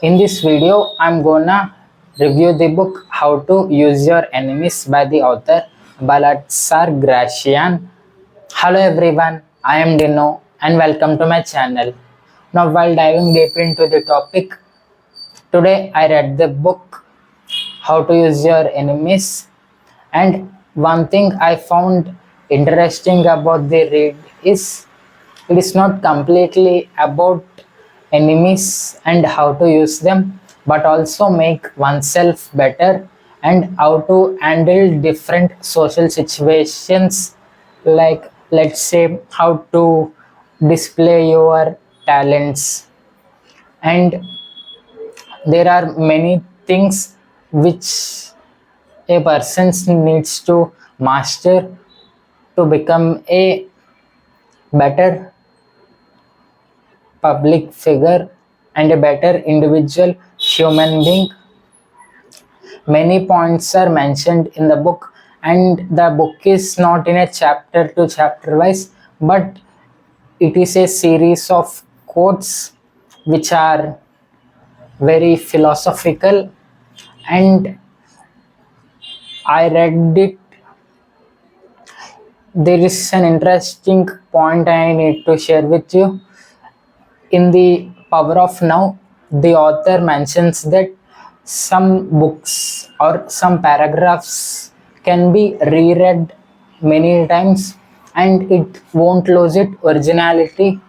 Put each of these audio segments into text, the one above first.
In this video, I'm gonna review the book How to Use Your Enemies by the author Baltasar Gracián. Hello everyone, I am Dino and welcome to my channel. Now, while diving deep into the topic, today I read the book How to Use Your Enemies, and one thing I found interesting about the read is it is not completely about enemies and how to use them, but also make oneself better and how to handle different social situations, like let's say how to display your talents. And there are many things which a person needs to master to become a better public figure and a better individual human being. Many points are mentioned in the book, and the book is not in a chapter to chapter wise, but it is a series of quotes which are very philosophical. And I read it. There is an interesting point I need to share with you. In the Power of Now, the author mentions that some books or some paragraphs can be reread many times and it won't lose its originality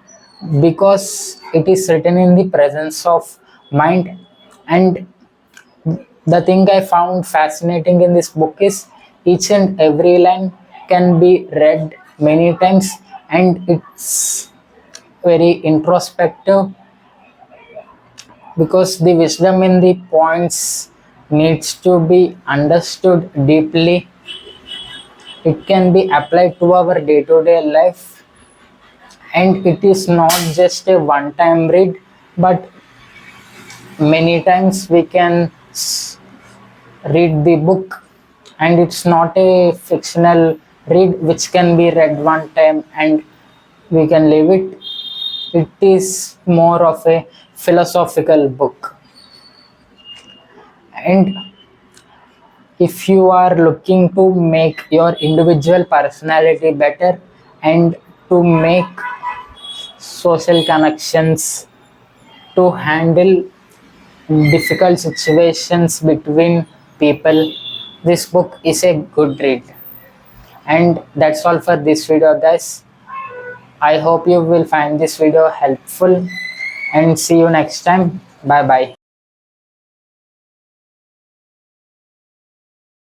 because it is written in the presence of mind. And the thing I found fascinating in this book is each and every line can be read many times, and it's very introspective because the wisdom in the points needs to be understood deeply. It can be applied to our day-to-day life, and it is not just a one-time read, but many times we can read the book, and it's not a fictional read which can be read one time and we can leave it. It is more of a philosophical book. And if you are looking to make your individual personality better and to make social connections, to handle difficult situations between people, this book is a good read. And that's all for this video, guys. I hope you will find this video helpful and see you next time. Bye bye.